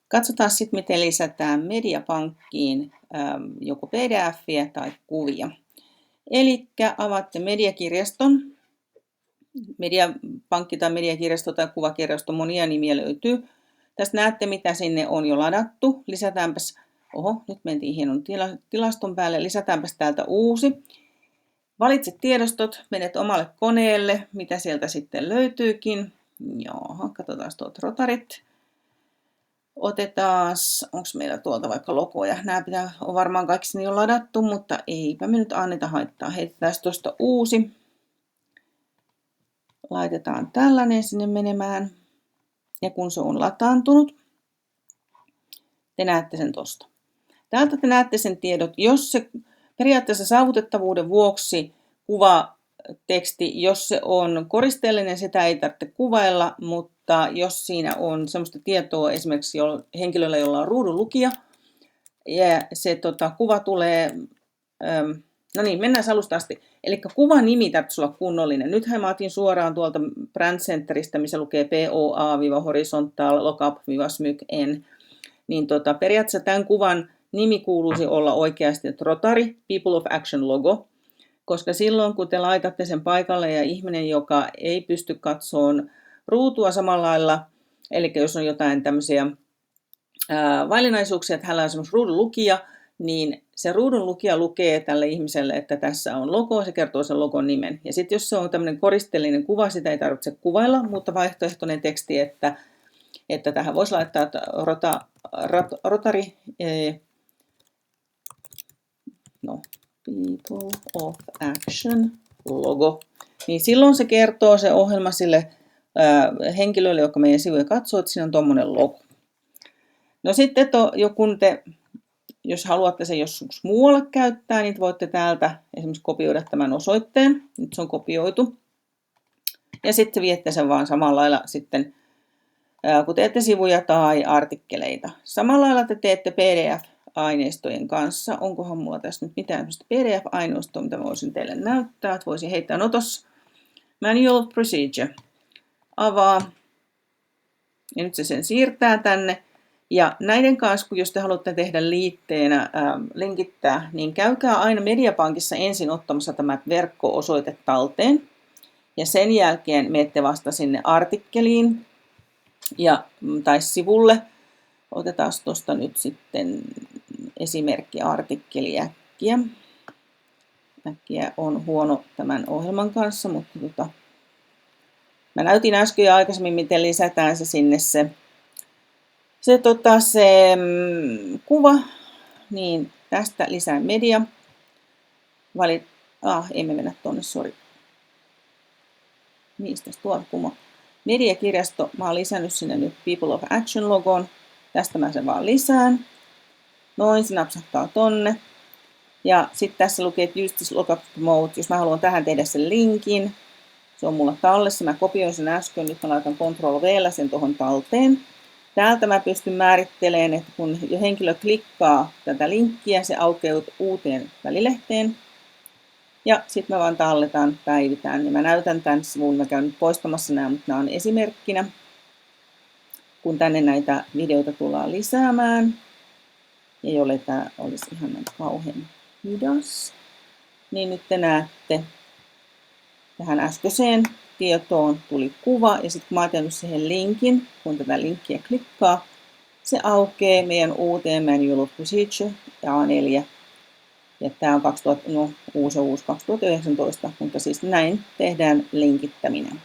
Katsotaan sitten, miten lisätään Mediapankkiin joko PDF:iä tai kuvia. Eli avaatte Mediakirjaston. Mediapankki tai Mediakirjasto tai kuvakirjasto, monia nimiä löytyy. Tästä näette, mitä sinne on jo ladattu. Lisätäänpäs, nyt mentiin hienon tilaston päälle. Lisätäänpäs täältä uusi. Valitse tiedostot, menet omalle koneelle, mitä sieltä sitten löytyykin. Katsotaan tuolta rotarit. Otetaan, onko meillä tuolta vaikka logoja. Nämä on varmaan kaikki sinne jo ladattu, mutta eipä me nyt anneta haittaa. Heitetään tuosta uusi. Laitetaan tällainen sinne menemään. Ja kun se on lataantunut, te näette sen tuosta. Täältä te näette sen tiedot, jos se periaatteessa saavutettavuuden vuoksi kuvateksti, jos se on koristeellinen, sitä ei tarvitse kuvailla, mutta jos siinä on sellaista tietoa esimerkiksi henkilöllä, jolla on ruudunlukija, ja se kuva tulee, mennään alusta asti. Eli kuvan nimi täytyisi olla kunnollinen. Nythän mä otin suoraan tuolta Brand Centeristä, missä lukee POA-horizontal lookup-smyk-n. Niin periaatteessa tämän kuvan nimi kuuluisi olla oikeasti Rotary People of Action logo, koska silloin kun te laitatte sen paikalle ja ihminen, joka ei pysty katsomaan ruutua samalla lailla, eli jos on jotain tämmöisiä vaillinaisuuksia, että hänellä on semmoinen ruudunlukija, niin se ruudunlukija lukee tälle ihmiselle, että tässä on logo, se kertoo sen logon nimen. Ja sitten jos se on tämmöinen koristeellinen kuva, sitä ei tarvitse kuvailla, mutta vaihtoehtoinen teksti, että tähän voisi laittaa Rotary, People of Action logo. Niin silloin se kertoo se ohjelma sille henkilölle, joka meidän sivuja katsoo, että siinä on tuommoinen logo. No sitten jos haluatte sen joskus muualle käyttää, niin voitte täältä esimerkiksi kopioida tämän osoitteen. Nyt se on kopioitu. Ja sitten viette sen vaan samalla lailla sitten, kun teette sivuja tai artikkeleita. Samalla lailla te teette PDF-aineistojen kanssa. Onkohan mulla tässä nyt mitään PDF-aineistoa, mitä mä voisin teille näyttää. Että voisin heittää notos. Manual of Procedure. Avaa. Ja nyt se sen siirtää tänne. Ja näiden kanssa, jos te haluatte tehdä liitteenä, linkittää, niin käykää aina Mediapankissa ensin ottamassa tämä verkko-osoite talteen. Ja sen jälkeen menette vasta sinne artikkeliin tai sivulle. Otetaan tuosta nyt sitten esimerkki artikkeli äkkiä. Äkkiä on huono tämän ohjelman kanssa, mutta mä näytin äsken jo aikaisemmin, miten lisätään se sinne se kuva, niin tästä lisää media. Emme mennä tuonne, sori. Mistäs tuolta kumo? Mediakirjasto, mä oon lisännyt sinne nyt People of Action logon. Tästä mä sen vaan lisään. Noin, se napsahtaa tonne. Ja sitten tässä lukee, että use this lookup mode. Jos mä haluan tähän tehdä sen linkin, se on mulla tallessa. Mä kopioin sen äsken, nyt mä laitan Ctrl-V:llä sen tuohon talteen. Täältä mä pystyn määrittelemään, että kun henkilö klikkaa tätä linkkiä, se aukeaa uuteen välilehteen. Ja sitten mä vaan talletaan, päivitään. Ja mä näytän tämän sivun, mä käyn nyt poistamassa nämä, mutta nämä on esimerkkinä. Kun tänne näitä videoita tullaan lisäämään, ja jolle tämä olisi ihan kauhean hidas, niin nyt te näette, tähän äskeiseen tietoon tuli kuva, ja sitten kun mä oon tehnyt siihen linkin, kun tätä linkkiä klikkaa, se aukeaa meidän uuteen Manual of Procedure A4. Ja tämä on uusi 2019, mutta siis näin tehdään linkittäminen.